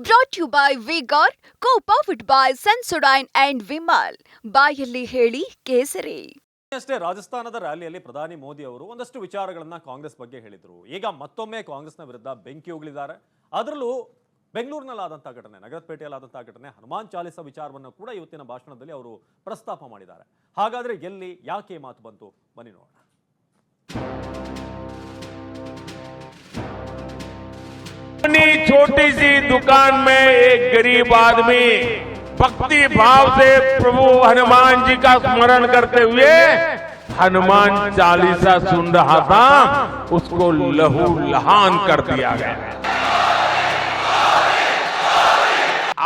Brought to you by Vigor, co-powered by Sensodyne and Vimal. ಬಾಯಲ್ಲಿ ಹೇಳಿ ಕೇಸರಿ. ಅಷ್ಟೇ ರಾಜಸ್ಥಾನದ ರ್ಯಾಲಿಯಲ್ಲಿ ಪ್ರಧಾನಿ ಮೋದಿ ಅವರು ಒಂದಷ್ಟು ವಿಚಾರಗಳನ್ನ ಕಾಂಗ್ರೆಸ್ ಬಗ್ಗೆ ಹೇಳಿದ್ರು. ಈಗ ಮತ್ತೊಮ್ಮೆ ಕಾಂಗ್ರೆಸ್ನ ವಿರುದ್ಧ ಬೆಂಕಿ ಉಗುಳಿದ್ದಾರೆ. ಅದರಲ್ಲೂ ಬೆಂಗಳೂರಿನಲ್ಲಾದಂತಹ ಘಟನೆ, ನಗರಪೇಟೆಯಲ್ಲಾದಂತಹ ಘಟನೆ, ಹನುಮಾನ್ ಚಾಲಿಸ ವಿಚಾರವನ್ನು ಕೂಡ ಇವತ್ತಿನ ಭಾಷಣದಲ್ಲಿ ಅವರು ಪ್ರಸ್ತಾಪ ಮಾಡಿದ್ದಾರೆ. ಹಾಗಾದ್ರೆ ಎಲ್ಲಿ ಯಾಕೆ ಮಾತು ಬಂತು, ಬನ್ನಿ ನೋಡೋಣ. अपनी छोटी सी दुकान में एक गरीब आदमी भक्ति भाव से प्रभु हनुमान जी का स्मरण करते हुए हनुमान चालीसा सुन रहा था, उसको लहू लहान कर दिया गया।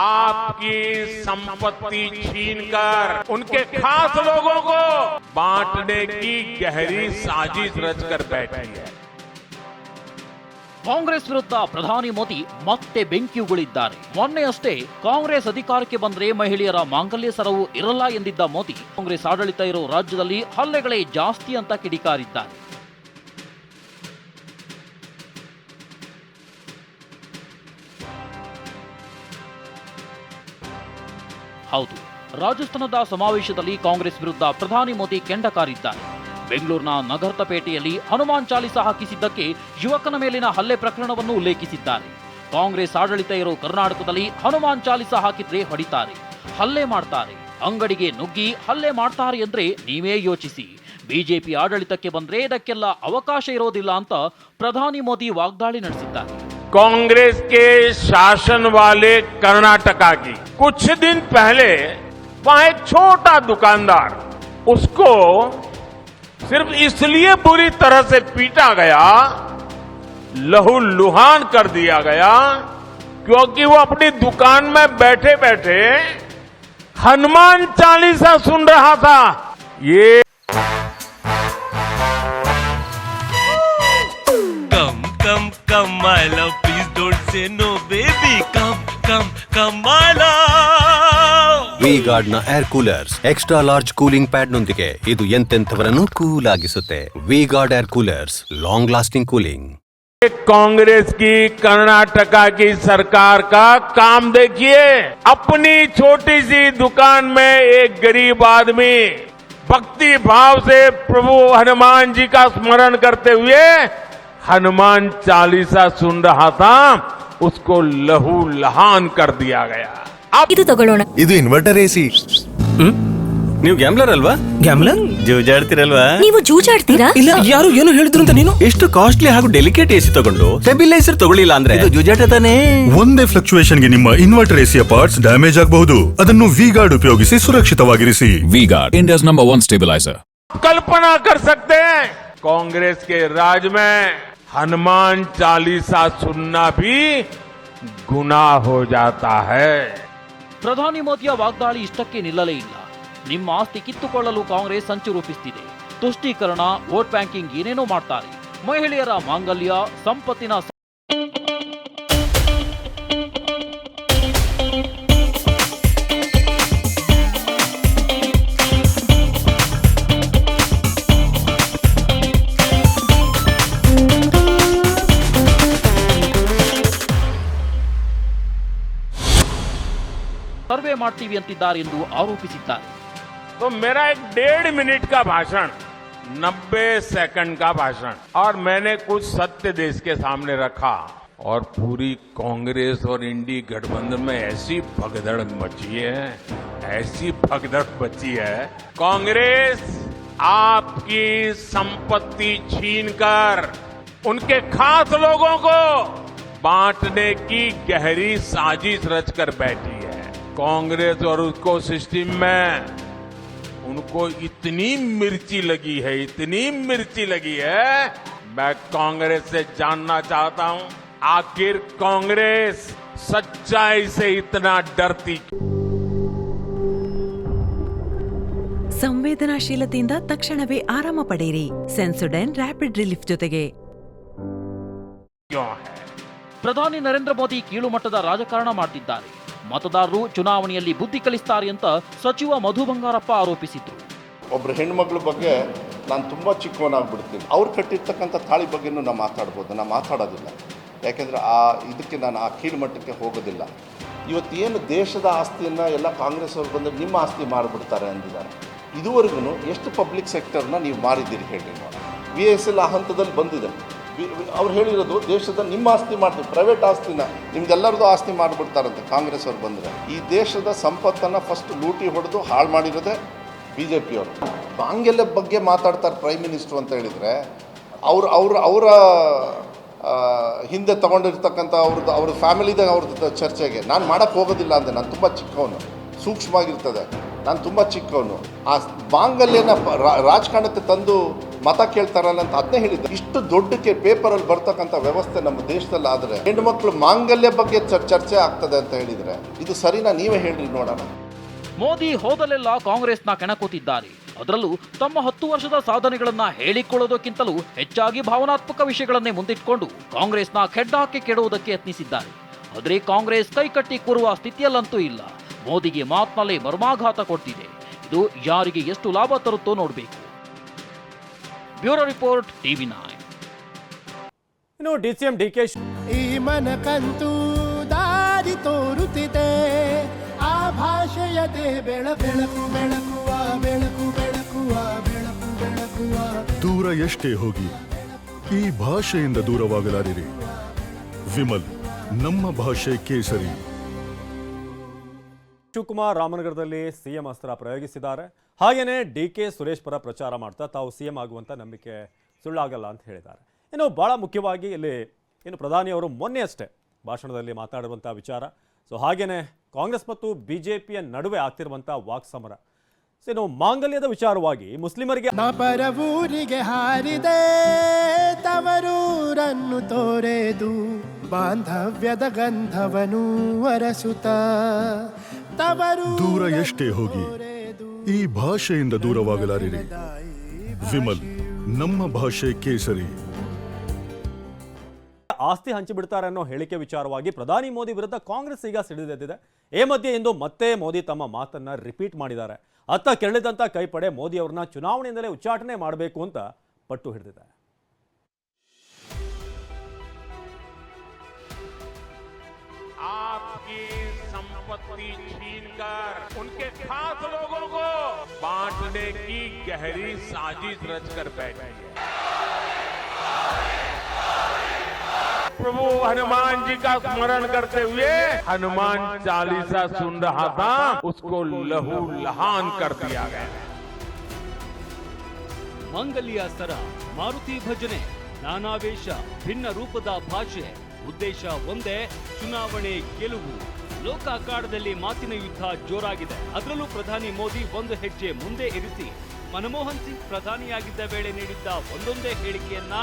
आपकी संपत्ति छीनकर उनके खास लोगों को बांटने की गहरी साजिश रचकर बैठी है। ಕಾಂಗ್ರೆಸ್ ವಿರುದ್ಧ ಪ್ರಧಾನಿ ಮೋದಿ ಮತ್ತೆ ಬೆಂಕಿ ಉಗುಳಿದ್ದಾರೆ. ಮೊನ್ನೆಯಷ್ಟೇ ಕಾಂಗ್ರೆಸ್ ಅಧಿಕಾರಕ್ಕೆ ಬಂದ್ರೆ ಮಹಿಳೆಯರ ಮಾಂಗಲ್ಯ ಸರವು ಇರಲ್ಲ ಎಂದಿದ್ದ ಮೋದಿ, ಕಾಂಗ್ರೆಸ್ ಆಡಳಿತ ಇರೋ ರಾಜ್ಯದಲ್ಲಿ ಹಲ್ಲೆಗಳೇ ಜಾಸ್ತಿ ಅಂತ ಕಿಡಿಕಾರಿದ್ದಾರೆ. ಹೌದು, ರಾಜಸ್ಥಾನದ ಸಮಾವೇಶದಲ್ಲಿ ಕಾಂಗ್ರೆಸ್ ವಿರುದ್ಧ ಪ್ರಧಾನಿ ಮೋದಿ ಕೆಂಡ ಕಾರಿದ್ದಾರೆ. ಬೆಂಗಳೂರಿನ ನಗರಪೇಟೆಯಲ್ಲಿ ಹನುಮಾನ್ ಚಾಲಿಸ ಹಾಕಿಸಿದ್ದಕ್ಕೆ ಯುವಕನ ಮೇಲಿನ ಹಲ್ಲೆ ಪ್ರಕರಣವನ್ನು ಉಲ್ಲೇಖಿಸಿದ್ದಾರೆ. ಕಾಂಗ್ರೆಸ್ ಆಡಳಿತ ಇರೋ ಕರ್ನಾಟಕದಲ್ಲಿ ಹನುಮಾನ್ ಚಾಲಿಸ ಹಾಕಿದ್ರೆ ಹೊಡಿತಾರೆ, ಹಲ್ಲೆ ಮಾಡ್ತಾರೆ, ಅಂಗಡಿಗೆ ನುಗ್ಗಿ ಹಲ್ಲೆ ಮಾಡ್ತಾರೆ ಅಂದ್ರೆ ನೀವೇ ಯೋಚಿಸಿ. ಬಿಜೆಪಿ ಆಡಳಿತಕ್ಕೆ ಬಂದ್ರೆ ಇದಕ್ಕೆಲ್ಲ ಅವಕಾಶ ಇರೋದಿಲ್ಲ ಅಂತ ಪ್ರಧಾನಿ ಮೋದಿ ವಾಗ್ದಾಳಿ ನಡೆಸಿದ್ದಾರೆ. कांग्रेस के शासन वाले कर्नाटका की कुछ दिन पहले वहां एक छोटा दुकानदार, उसको सिर्फ इसलिए बुरी तरह से पीटा गया, लहू लुहान कर दिया गया, क्योंकि वो अपनी दुकान में बैठे बैठे हनुमान चालीसा सुन रहा था। ये Come my love, please don't say no baby, come my love. V-Guard ನ air coolers extra large cooling pad ನೊಂದಿಗೆ ಇದು ಎಂತೆಂಥವರನ್ನು ಕೂಲ್ ಆಗಿಸುತ್ತೆ. V-Guard air coolers, long lasting cooling. Congress की कर्नाटका की सरकार का काम देखिए। अपनी छोटी सी दुकान में एक गरीब आदमी भक्ति भाव से प्रभु हनुमान जी का स्मरण करते हुए हनुमान चालीसा सुन रहा था, उसको लहू लहान कर दिया गया। ಇದು ತಗೊಳ್ಳೋಣ. ಇದು ಇನ್ವರ್ಟರ್ ಎಸಿ. ನೀವು ಗ್ಯಾಮ್ಲರ್ ಅಲ್ವಾ? ಗ್ಯಾಮ್ಲರ್ ಜೂಜಾಡ್ತಿರಲ್ವಾ? ನೀವು ಜೂಜಾಡ್ತೀರಾ? ಇಲ್ಲ, ಯಾರು ಏನು ಹೇಳಿದ್ರು ಅಂತ ನೀನು ಎಷ್ಟು ಕಾಸ್ಟ್ಲಿ ಹಾಗೂ ಡೆಲಿಕೇಟ್ ಎಸಿ ತಗೊಂಡು ಸ್ಟೆಬಿಲೈಸರ್ ತಗೊಳ್ಳಿಲ್ಲ ಅಂದ್ರೆ ಇದು ಜೂಜಾಟ ತಾನೇ. ಒಂದೇ ಫ್ಲಕ್ಚುಯೇಷನ್ ಗೆ ನಿಮ್ಮ ಇನ್ವರ್ಟರ್ ಎಸಿಯ ಪಾರ್ಟ್ಸ್ ಡ್ಯಾಮೇಜ್ ಆಗಬಹುದು. ಅದನ್ನು V-Guard ಉಪಯೋಗಿಸಿ ಸುರಕ್ಷಿತವಾಗಿರಿಸಿ. V-Guard, India's #1 stabilizer. कल्पना कर सकते हैं कांग्रेस के राज में हनुमान चालीसा सुनना भी गुनाह हो जाता है। ಪ್ರಧಾನಿ ಮೋದಿಯ ವಾಗ್ದಾಳಿ ಇಷ್ಟಕ್ಕೆ ನಿಲ್ಲಲೇ ಇಲ್ಲ. ನಿಮ್ಮ ಆಸ್ತಿ ಕಿತ್ತುಕೊಳ್ಳಲು ಕಾಂಗ್ರೆಸ್ ಸಂಚು ರೂಪಿಸುತ್ತಿದೆ. ತುಷ್ಟೀಕರಣ, ವೋಟ್ ಬ್ಯಾಂಕಿಂಗ್ ಏನೇನೋ ಮಾಡ್ತಾರೆ. ಮಹಿಳೆಯರ ಮಾಂಗಲ್ಯ, ಸಂಪತ್ತಿನ ಸರ್ವೆ ಮಾಡ್ತೀವಿ ಅಂತಿದ್ದಾರೆ ಎಂದು ಆರೋಪಿಸಿದ್ದಾರೆ. तो मेरा एक 1.5 मिनट का भाषण 90 सेकंड का भाषण, और मैंने कुछ सत्य देश के सामने रखा, और पूरी कांग्रेस और इंडी गठबंधन में ऐसी भगदड़ मची है, ऐसी भगदड़ मची है। कांग्रेस आपकी संपत्ति छीनकर उनके खास लोगों को बांटने की गहरी साजिश रचकर बैठी है। कांग्रेस और उसको सिस्टम में उनको इतनी मिर्ची लगी है, इतनी मिर्ची लगी है। मैं कांग्रेस से जानना चाहता हूं, आखिर कांग्रेस सच्चाई से इतना डरती? ಸಂವೇದನಾಶೀಲತೆಯಿಂದ ತಕ್ಷಣವೇ ಆರಾಮ ಪಡೆಯಿರಿ. ಸೆನ್ಸೊಡೈನ್ ರ್ಯಾಪಿಡ್ ರಿಲೀಫ್ ಜೊತೆಗೆ. क्यों है? ಪ್ರಧಾನಿ ನರೇಂದ್ರ ಮೋದಿ ಕೀಳು ಮಟ್ಟದ ರಾಜಕಾರಣ ಮಾಡ್ತಿದ್ದಾರೆ. ಮತದಾರರು ಚುನಾವಣೆಯಲ್ಲಿ ಬುದ್ಧಿ ಕಲಿಸ್ತಾರೆ ಅಂತ ಸಚಿವ ಮಧು ಬಂಗಾರಪ್ಪ ಆರೋಪಿಸಿದ್ರು. ಒಬ್ಬರು ಹೆಣ್ಮಕ್ಳ ಬಗ್ಗೆ ನಾನು ತುಂಬ ಚಿಕ್ಕವನಾಗ್ಬಿಡ್ತೀನಿ. ಅವ್ರು ಕಟ್ಟಿರ್ತಕ್ಕಂಥ ತಾಳಿ ಬಗ್ಗೆನೂ ನಾವು ಮಾತಾಡ್ಬೋದು, ನಾವು ಮಾತಾಡೋದಿಲ್ಲ. ಯಾಕೆಂದರೆ ಇದಕ್ಕೆ ನಾನು ಆ ಕೀಳ್ಮಟ್ಟಕ್ಕೆ ಹೋಗೋದಿಲ್ಲ. ಇವತ್ತೇನು ದೇಶದ ಆಸ್ತಿಯನ್ನು ಎಲ್ಲ ಕಾಂಗ್ರೆಸ್ ಅವರು ಬಂದರೆ ನಿಮ್ಮ ಆಸ್ತಿ ಮಾರಿಬಿಡ್ತಾರೆ ಅಂದಿದ್ದಾರೆ. ಇದುವರೆಗೂ ಎಷ್ಟು ಪಬ್ಲಿಕ್ ಸೆಕ್ಟರ್ನ ನೀವು ಮಾರಿದ್ದೀರಿ ಹೇಳಿ ನೋಡಿ. VSL ಆ ಹಂತದಲ್ಲಿ ಬಂದಿದೆ. ಅವ್ರು ಹೇಳಿರೋದು ದೇಶದ ನಿಮ್ಮ ಆಸ್ತಿ ಮಾಡ್ತೀವಿ, ಪ್ರೈವೇಟ್ ಆಸ್ತಿನ ನಿಮ್ದೆಲ್ಲರದು ಆಸ್ತಿ ಮಾಡಿಬಿಡ್ತಾರಂತೆ ಕಾಂಗ್ರೆಸ್ ಅವ್ರು ಬಂದರೆ. ಈ ದೇಶದ ಸಂಪತ್ತನ್ನು ಫಸ್ಟ್ ಲೂಟಿ ಹೊಡೆದು ಹಾಳು ಮಾಡಿರೋದೇ BJP ಅವರು. ಮಾಂಗಲ್ಯ ಬಗ್ಗೆ ಮಾತಾಡ್ತಾರೆ ಪ್ರೈಮ್ ಮಿನಿಸ್ಟ್ರು ಅಂತ ಹೇಳಿದರೆ ಅವರ ಹಿಂದೆ ತೊಗೊಂಡಿರ್ತಕ್ಕಂಥ ಅವ್ರ ಫ್ಯಾಮಿಲಿದಾಗ ಅವ್ರದ್ದು ಚರ್ಚೆಗೆ ನಾನು ಮಾಡೋಕ್ಕೆ ಹೋಗೋದಿಲ್ಲ ಅಂದೆ. ನಾನು ತುಂಬ ಚಿಕ್ಕವನು, ಸೂಕ್ಷ್ಮವಾಗಿರ್ತದೆ, ನಾನು ತುಂಬ ಚಿಕ್ಕವನು. ಆ ಮಾಂಗಲ್ಯನ ರಾಜಕಾರಣಕ್ಕೆ ತಂದು ಮತ ಕೇಳ್ತಾರಲ್ಲ ಅಂತ ಅದನ್ನೇ ಹೇಳಿದ್ದೆ. ಇಷ್ಟು ದೊಡ್ಡಕ್ಕೆ ಪೇಪರಲ್ಲಿ ಬರ್ತಕ್ಕಂಥ ವ್ಯವಸ್ಥೆ ನಮ್ಮ ದೇಶದಲ್ಲಿ ಆದರೆ ಹೆಣ್ಣುಮಕ್ಳು ಮಾಂಗಲ್ಯ ಬಗ್ಗೆ ಚರ್ಚೆ ಆಗ್ತದೆ ಅಂತ ಹೇಳಿದರೆ ಇದು ಸರಿನಾ? ನೀವೇ ಹೇಳ್ರಿ ನೋಡೋಣ. ಮೋದಿ ಹೋದಲೆಲ್ಲ ಕಾಂಗ್ರೆಸ್ನ ಕೆಣಕುತ್ತಿದ್ದಾರೆ. ಅದರಲ್ಲೂ ತಮ್ಮ 10 ವರ್ಷದ ಸಾಧನೆಗಳನ್ನ ಹೇಳಿಕೊಳ್ಳೋದಕ್ಕಿಂತಲೂ ಹೆಚ್ಚಾಗಿ ಭಾವನಾತ್ಮಕ ವಿಷಯಗಳನ್ನೇ ಮುಂದಿಟ್ಕೊಂಡು ಕಾಂಗ್ರೆಸ್ನ ಕೆಡ್ಡಾಕಿ ಕೆಡುವುದಕ್ಕೆ ಯತ್ನಿಸಿದ್ದಾರೆ. ಆದರೆ ಕಾಂಗ್ರೆಸ್ ಕೈಕಟ್ಟಿ ಕೂರುವ ಸ್ಥಿತಿಯಲ್ಲಂತೂ ಇಲ್ಲ. ಮೋದಿಗೆ ಮಾತ್ನಲ್ಲೇ ಮರ್ಮಾಘಾತ ಕೊಡ್ತಿದೆ. ಇದು ಯಾರಿಗೆ ಎಷ್ಟು ಲಾಭ ತರುತ್ತೋ ನೋಡಬೇಕು. Bureau report, TV9. ಇನ್ನು DCM DK ಈ ಮನಕಂತೂ ದಾರಿ ತೋರುತ್ತಿದೆ, ಆ ಭಾಷೆಯದೇ ಬೆಳಕು ಬೆಳಕುವ ಬೆಳಕು ಬೆಳಕುವ ಬೆಳಕು ಬೆಳಕುವ. ದೂರ ಎಷ್ಟೇ ಹೋಗಿ ಈ ಭಾಷೆಯಿಂದ ದೂರವಾಗಲಾರಿರಿ. ವಿಮಲ್, ನಮ್ಮ ಭಾಷೆ ಕೇಸರಿ. ಶಿವಕುಮಾರ್ ರಾಮನಗರದಲ್ಲಿ CM ಅಸ್ತ್ರ ಪ್ರಯೋಗಿಸಿದ್ದಾರೆ. ಹಾಗೇನೆ DK ಸುರೇಶ್ ಪರ ಪ್ರಚಾರ ಮಾಡ್ತಾ ತಾವು CM ಆಗುವಂತ ನಂಬಿಕೆ ಸುಳ್ಳಾಗಲ್ಲ ಅಂತ ಹೇಳಿದ್ದಾರೆ. ಇನ್ನು ಬಹಳ ಮುಖ್ಯವಾಗಿ ಇಲ್ಲಿ ಪ್ರಧಾನಿಯವರು ಮೊನ್ನೆ ಅಷ್ಟೇ ಭಾಷಣದಲ್ಲಿ ಮಾತಾಡಿರುವಂತಹ ವಿಚಾರ. ಸೊ ಹಾಗೇನೆ ಕಾಂಗ್ರೆಸ್ ಮತ್ತು BJPಯ ನಡುವೆ ಆಗ್ತಿರುವಂಥ ವಾಕ್ಸಮರ. ಇನ್ನು ಮಾಂಗಲ್ಯದ ವಿಚಾರವಾಗಿ ಮುಸ್ಲಿಮರಿಗೆ ಪರವೂರಿಗೆ ಹಾರಿದೆ, ತವರೂರನ್ನು ತೋರೆದು ಬಾಂಧವ್ಯದ ಗಂಧವನು ಅರಸುತ್ತ. ದೂರ ಎಷ್ಟೇ ಹೋಗಿ ಈ ಭಾಷೆಯಿಂದ ದೂರವಾಗಲಾರಿರಿ. ವಿಮಲ್, ನಮ್ಮ ಭಾಷೆ ಕೇಸರಿ. ಆಸ್ತಿ ಹಂಚಿಬಿಡ್ತಾರೆ ಅನ್ನೋ ಹೇಳಿಕೆ ವಿಚಾರವಾಗಿ ಪ್ರಧಾನಿ ಮೋದಿ ವಿರುದ್ಧ ಕಾಂಗ್ರೆಸ್ ಈಗ ಸಿಡಿದೆದ್ದಿದೆ. ಈ ಮಧ್ಯೆ ಇಂದು ಮತ್ತೆ ಮೋದಿ ತಮ್ಮ ಮಾತನ್ನ ರಿಪೀಟ್ ಮಾಡಿದ್ದಾರೆ. ಅತ್ತ ಕೆರಳಿದಂತ ಕೈಪಡೆ ಮೋದಿ ಅವರನ್ನ ಚುನಾವಣೆಯಿಂದಲೇ ಉಚ್ಚಾಟನೆ ಮಾಡಬೇಕು ಅಂತ ಪಟ್ಟು ಹಿಡಿದಿದೆ. आपकी संपत्ति छीनकर उनके खास लोगों को बांटने की गहरी साजिश रचकर बैठी है। प्रभु हनुमान जी का स्मरण करते हुए हनुमान चालीसा सुन रहा था, उसको लहू लहान कर दिया गया। ಮಾಂಗಲ್ಯ ಸರ, ಮಾರುತಿ ಭಜನೆ, ನಾನಾವೇಶ, ಭಿನ್ನ ರೂಪದ ಭಾಷೆ, ಉದ್ದೇಶ ಒಂದೇ, ಚುನಾವಣೆ ಗೆಲುವು. ಲೋಕ ಅಖಾಡದಲ್ಲಿ ಮಾತಿನ ಯುದ್ಧ ಜೋರಾಗಿದೆ. ಅದರಲ್ಲೂ ಪ್ರಧಾನಿ ಮೋದಿ ಒಂದು ಹೆಜ್ಜೆ ಮುಂದೆ ಇರಿಸಿ ಮನಮೋಹನ್ ಸಿಂಗ್ ಪ್ರಧಾನಿಯಾಗಿದ್ದ ವೇಳೆ ನೀಡಿದ್ದ ಒಂದೊಂದೇ ಹೇಳಿಕೆಯನ್ನ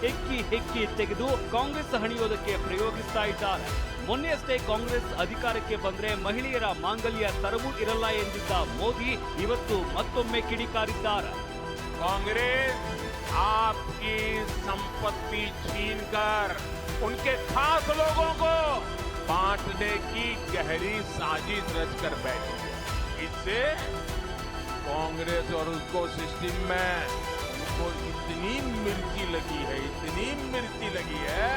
ಹೆಕ್ಕಿ ತೆಗೆದು ಕಾಂಗ್ರೆಸ್ ಹಣಿಯೋದಕ್ಕೆ ಪ್ರಯೋಗಿಸ್ತಾ ಇದ್ದಾರೆ. ಮೊನ್ನೆಯಷ್ಟೇ ಕಾಂಗ್ರೆಸ್ ಅಧಿಕಾರಕ್ಕೆ ಬಂದ್ರೆ ಮಹಿಳೆಯರ ಮಾಂಗಲ್ಯ ತರವೂ ಇರಲ್ಲ ಎಂದಿದ್ದ ಮೋದಿ ಇವತ್ತು ಮತ್ತೊಮ್ಮೆ ಕಿಡಿಕಾರಿದ್ದಾರೆ. कांग्रेस आपकी संपत्ति छीनकर उनके खास लोगों को बांटने की गहरी साजिश रचकर बैठी है। इससे कांग्रेस और उसको सिस्टम में उनको इतनी मिर्ची लगी है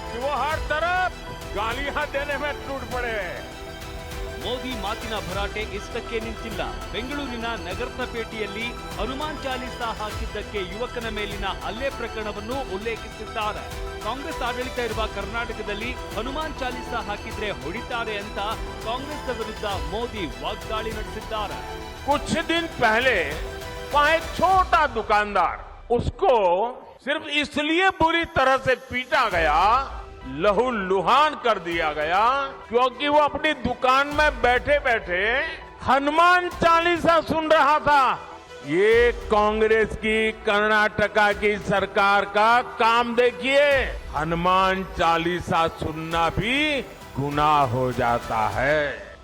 कि वो हर तरफ गालियां देने में टूट पड़े। ಮೋದಿ ಮಾತಿನ ಭರಾಟೆ ಇಷ್ಟಕ್ಕೆ ನಿಂತಿಲ್ಲ. ಬೆಂಗಳೂರಿನ ನಗರಪೇಟೆಯಲ್ಲಿ ಹನುಮಾನ್ ಚಾಲೀಸಾ ಹಾಕಿದ್ದಕ್ಕೆ ಯುವಕನ ಮೇಲಿನ ಹಲ್ಲೆ ಪ್ರಕರಣವನ್ನು ಉಲ್ಲೇಖಿಸಿದ್ದಾರೆ. ಕಾಂಗ್ರೆಸ್ ಆಡಳಿತ ಇರುವ ಕರ್ನಾಟಕದಲ್ಲಿ ಹನುಮಾನ್ ಚಾಲೀಸಾ ಹಾಕಿದ್ರೆ ಹೊಡಿತಾರೆ ಅಂತ ಕಾಂಗ್ರೆಸ್ ವಿರುದ್ಧ ಮೋದಿ ವಾಗ್ದಾಳಿ ನಡೆಸಿದ್ದಾರೆ. कुछ दिन पहले वहां एक छोटा दुकानदार, उसको सिर्फ इसलिए बुरी तरह से पीटा गया, लहू लुहान कर दिया गया, क्योंकि वो अपनी दुकान में बैठे बैठे हनुमान चालीसा सुन रहा था। ये कांग्रेस की कर्नाटका की सरकार का काम देखिए, हनुमान चालीसा सुनना भी गुनाह हो जाता है।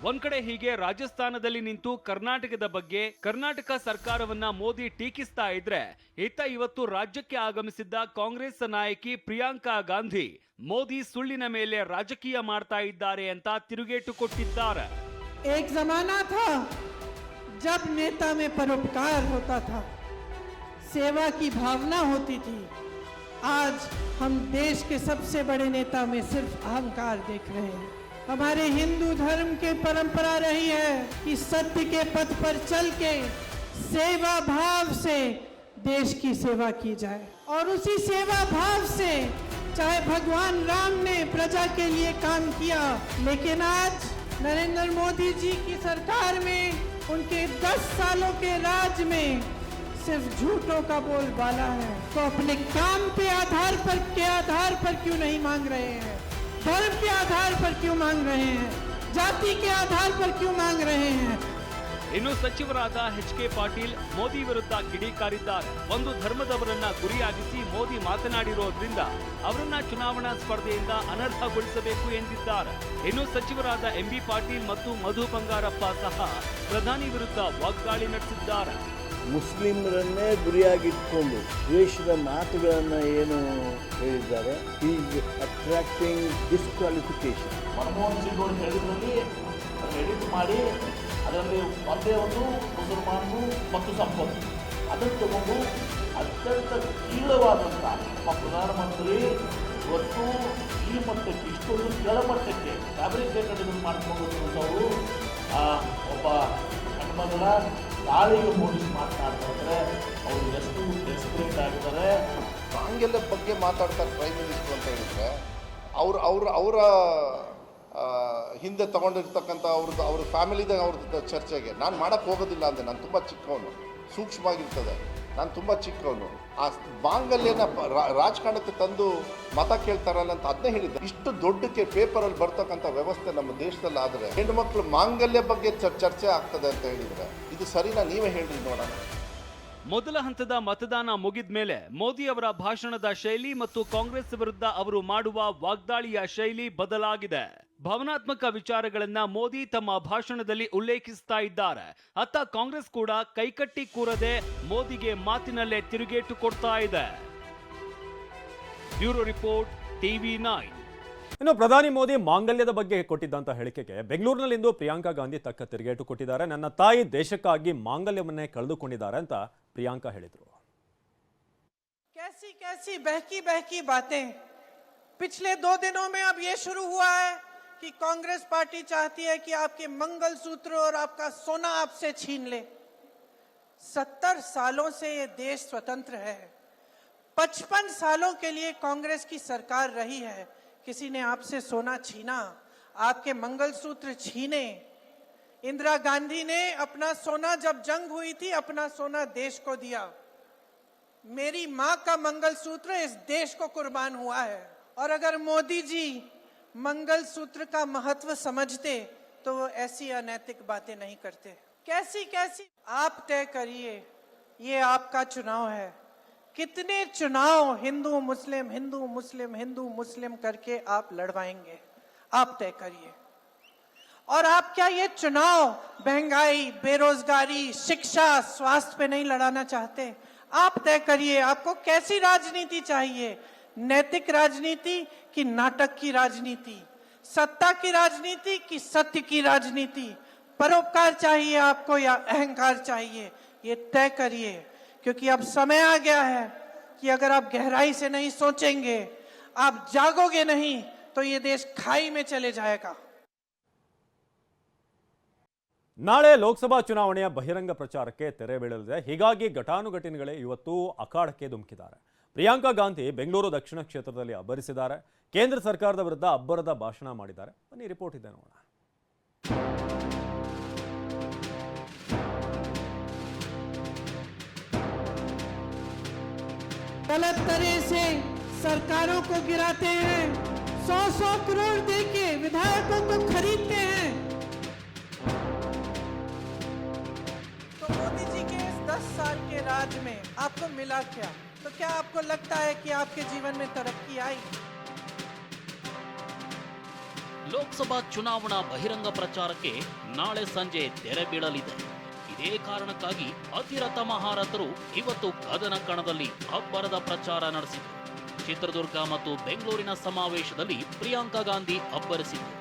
ಒಂದ್ ಕಡೆ ಹೀಗೆ ರಾಜಸ್ಥಾನದಲ್ಲಿ ನಿಂತು ಕರ್ನಾಟಕದ ಬಗ್ಗೆ ಕರ್ನಾಟಕ ಸರ್ಕಾರವನ್ನ ಮೋದಿ ಟೀಕಿಸ್ತಾ ಇದ್ರೆ, ಇತ್ತ ಇವತ್ತು ರಾಜ್ಯಕ್ಕೆ ಆಗಮಿಸಿದ್ದ ಕಾಂಗ್ರೆಸ್ ನಾಯಕಿ ಪ್ರಿಯಾಂಕಾ ಗಾಂಧಿ ಮೋದಿ ಸುಳ್ಳಿನ ಮೇಲೆ ರಾಜಕೀಯ ಮಾಡ್ತಾ ಇದ್ದಾರೆ ಅಂತ ತಿರುಗೇಟು ಕೊಟ್ಟಿದ್ದಾರೆ. एक जमाना था जब नेता में परोपकार होता था, सेवा की भावना होती थी, आज हम देश के सबसे बड़े नेता में सिर्फ अहंकार देख रहे हैं। हमारे हिंदू धर्म की परंपरा रही है कि सत्य के पथ पर चल के सेवा भाव से देश की सेवा की जाए, और उसी सेवा भाव से चाहे भगवान राम ने प्रजा के लिए काम किया, लेकिन आज नरेंद्र मोदी जी की सरकार में उनके 10 सालों के राज में सिर्फ झूठों का बोलबाला है। तो अपने काम के आधार पर क्यों नहीं मांग रहे हैं? धर्म के आधार पर क्यों मांग रहे हैं? जाति के आधार पर क्यों मांग रहे हैं? ಇನ್ನು ಸಚಿವರಾದ ಎಚ್.ಕೆ. ಪಾಟೀಲ್ ಮೋದಿ ವಿರುದ್ಧ ಕಿಡಿಕಾರಿದ್ದಾರೆ. ಒಂದು ಧರ್ಮದವರನ್ನ ಗುರಿಯಾಗಿಸಿ ಮೋದಿ ಮಾತನಾಡಿರೋದ್ರಿಂದ ಅವರನ್ನ ಚುನಾವಣಾ ಸ್ಪರ್ಧೆಯಿಂದ ಅನರ್ಹಗೊಳಿಸಬೇಕು ಎಂದಿದ್ದಾರೆ. ಇನ್ನು ಸಚಿವರಾದ ಎಂ.ಬಿ. ಪಾಟೀಲ್ ಮತ್ತು ಮಧು ಬಂಗಾರಪ್ಪ ಸಹ ಪ್ರಧಾನಿ ವಿರುದ್ಧ ವಾಗ್ದಾಳಿ ನಡೆಸಿದ್ದಾರೆ. ಮುಸ್ಲಿಮರನ್ನೇ ಗುರಿಯಾಗಿಟ್ಕೊಂಡು ದ್ವೇಷದ ಮಾತುಗಳನ್ನು ಏನು ಹೇಳಿದ್ದಾರೆ, is attracting disqualification. Manmohan Singh ಅವರು ಹೇಳಿದ್ರಲ್ಲಿ ಎಡಿಟ್ ಮಾಡಿ ಅದರಲ್ಲಿ ಒಂದೇ ಒಂದು ಮುಸಲ್ಮಾನರು ಮತ್ತು ಸಂಪತ್ತು ಅದನ್ನು ತಗೊಂಡು ಅತ್ಯಂತ ತೀವ್ರವಾದಂಥ ನಮ್ಮ ಪ್ರಧಾನಮಂತ್ರಿ ಇವತ್ತು ಈ ಮಟ್ಟಕ್ಕೆ ಇಷ್ಟೊಂದು ಕೆಳಮಟ್ಟಕ್ಕೆ ಫ್ಯಾಬ್ರಿಕೇಟೆಡ್ ಮಾಡಿಕೊಂಡು ಅವರು ಒಬ್ಬ ಹೆಣ್ಮಗಳ ತಾಳಿಗೆ ಹೋಲಿಸಿ ಮಾತನಾಡ್ತಾ ಇದ್ದಾರೆ. ಅವರು ಎಷ್ಟು ಡೆಸ್ಪರೇಟ್ ಆಗಿದ್ದಾರೆ. ಮಾಂಗಲ್ಯ ಬಗ್ಗೆ ಮಾತಾಡ್ತಾರೆ ಪ್ರೈಮ್ ಮಿನಿಸ್ಟರ್ ಅಂತ ಹೇಳಿದ್ರೆ ಅವರ ಹಿಂದೆ ತಗೊಂಡಿರ್ತಕ್ಕಂಥ ಅವ್ರ ಫ್ಯಾಮಿಲಿದಾಗ ಅವ್ರದ್ದು ಚರ್ಚೆಗೆ ನಾನು ಮಾಡೋಕ್ಕೆ ಹೋಗೋದಿಲ್ಲ ಅಂದೆ. ನಾನು ತುಂಬ ಚಿಕ್ಕವನು, ಸೂಕ್ಷ್ಮವಾಗಿರ್ತದೆ, ನಾನು ತುಂಬ ಚಿಕ್ಕವನು. ಆ ಮಾಂಗಲ್ಯನ ರಾಜಕಾರಣಕ್ಕೆ ತಂದು ಮತ ಕೇಳ್ತಾರಲ್ಲ ಅಂತ ಅದನ್ನೇ ಹೇಳಿದ್ದೆ. ಇಷ್ಟು ದೊಡ್ಡಕ್ಕೆ ಪೇಪರಲ್ಲಿ ಬರ್ತಕ್ಕಂಥ ವ್ಯವಸ್ಥೆ ನಮ್ಮ ದೇಶದಲ್ಲಿ ಆದರೆ ಹೆಣ್ಣುಮಕ್ಳು ಮಾಂಗಲ್ಯ ಬಗ್ಗೆ ಚರ್ಚೆ ಆಗ್ತದೆ ಅಂತ ಹೇಳಿದರೆ ಇದು ಸರಿನಾ? ನೀವೇ ಹೇಳ್ರಿ ನೋಡೋಣ. ಮೊದಲ ಹಂತದ ಮತದಾನ ಮುಗಿದ ಮೇಲೆ ಮೋದಿ ಅವರ ಭಾಷಣದ ಶೈಲಿ ಮತ್ತು ಕಾಂಗ್ರೆಸ್ ವಿರುದ್ಧ ಅವರು ಮಾಡುವ ವಾಗ್ದಾಳಿಯ ಶೈಲಿ ಬದಲಾಗಿದೆ. ಭಾವನಾತ್ಮಕ ವಿಚಾರಗಳನ್ನ ಮೋದಿ ತಮ್ಮ ಭಾಷಣದಲ್ಲಿ ಉಲ್ಲೇಖಿಸ್ತಾ ಇದ್ದಾರೆ. ಅತ್ತ ಕಾಂಗ್ರೆಸ್ ಕೂಡ ಕೈಕಟ್ಟಿ ಕೂರದೆ ಮೋದಿಗೆ ಮಾತಿನಲ್ಲೇ ತಿರುಗೇಟು ಕೊಡ್ತಾ ಇದೆ. Bureau report, TV9. ಇನ್ನು ಪ್ರಧಾನಿ ಮೋದಿ ಮಾಂಗಲ್ಯದ ಬಗ್ಗೆ ಕೊಟ್ಟಿದ್ದಂತ ಹೇಳಿಕೆಗೆ ಬೆಂಗಳೂರಿನಲ್ಲಿಂದು ಪ್ರಿಯಾಂಕಾ ಗಾಂಧಿ ತಕ್ಕ ತಿರುಗೇಟು ಕೊಟ್ಟಿದ್ದಾರೆ. ನನ್ನ ತಾಯಿ ದೇಶಕ್ಕಾಗಿ ಮಾಂಗಲ್ಯವನ್ನೇ ಕಳೆದುಕೊಂಡಿದ್ದಾರೆ ಅಂತ ಪ್ರಿಯಾಂಕಾ ಹೇಳಿದರು. कैसी कैसी बहकी बहकी बातें पिछले 2 दिनों में अब ये शुरू हुआ है कि कांग्रेस पार्टी चाहती है कि आपके मंगलसूत्र और आपका सोना आपसे छीन ले। 70 सालों से ये देश स्वतंत्र है, 55 सालों के लिए कांग्रेस की सरकार रही है। किसी ने आपसे सोना छीना, आपके मंगलसूत्र छीने? इंदिरा गांधी ने अपना सोना, जब जंग हुई थी, अपना सोना देश को दिया। मेरी मां का मंगलसूत्र इस देश को कुर्बान हुआ है। और अगर मोदी जी मंगलसूत्र का महत्व समझते तो वो ऐसी अनैतिक बातें नहीं करते। कैसी कैसी आप तय करिए, ये आपका चुनाव है। कितने चुनाव हिंदू मुस्लिम करके आप लड़वाएंगे? आप तय करिए। और आप क्या ये चुनाव महंगाई, बेरोजगारी, शिक्षा, स्वास्थ्य पे नहीं लड़ाना चाहते? आप तय करिए, आपको कैसी राजनीति चाहिए? नैतिक राजनीति कि नाटक की राजनीति? सत्ता की राजनीति कि सत्य की राजनीति? परोपकार चाहिए आपको या अहंकार चाहिए? ये तय करिए, क्योंकि अब समय आ गया है कि अगर आप गहराई से नहीं सोचेंगे, आप जागोगे नहीं, तो ये देश खाई में चले जाएगा। ನಾಳೆ ಲೋಕಸಭಾ ಚುನಾವಣೆಯ ಬಹಿರಂಗ ಪ್ರಚಾರಕ್ಕೆ ತೆರೆ ಬೀಳಲಿದೆ. ಹೀಗಾಗಿ ಘಟಾನುಘಟಿಗಳೇ ಇವತ್ತು ಅಖಾಡಕ್ಕೆ ಧುಮುಕಿದ್ದಾರೆ. ಪ್ರಿಯಾಂಕಾ ಗಾಂಧಿ ಬೆಂಗಳೂರು ದಕ್ಷಿಣ ಕ್ಷೇತ್ರದಲ್ಲಿ ಅಬ್ಬರಿಸಿದ್ದಾರೆ. ಕೇಂದ್ರ ಸರ್ಕಾರದ ವಿರುದ್ಧ ಅಬ್ಬರದ ಭಾಷಣ ಮಾಡಿದ್ದಾರೆ. ಬನ್ನಿ ರಿಪೋರ್ಟ್ ಇದೆ ನೋಡೋಣ. गलत तरह से सरकारों को गिराते हैं, 100-100 करोड़ देके विधायकों को खरीदते हैं। तो मोदी जी के इस 10 साल के राज में आपको मिला क्या? तो क्या आपको लगता है कि आपके जीवन में तरक्की आई? ಲೋಕಸಭಾ ಚುನಾವಣಾ ಬಹಿರಂಗ ಪ್ರಚಾರಕ್ಕೆ ನಾಳೆ ಸಂಜೆ ತೆರೆ ಬೀಳಲಿದೆ. ಇದೇ ಕಾರಣಕ್ಕಾಗಿ ಅತಿರಥ ಮಹಾರಥರು ಇವತ್ತು ಕದನ ಕಣದಲ್ಲಿ ಅಬ್ಬರದ ಪ್ರಚಾರ ನಡೆಸಿದರು. ಚಿತ್ರದುರ್ಗ ಮತ್ತು ಬೆಂಗಳೂರಿನ ಸಮಾವೇಶದಲ್ಲಿ ಪ್ರಿಯಾಂಕಾ ಗಾಂಧಿ ಅಬ್ಬರಿಸಿದರು.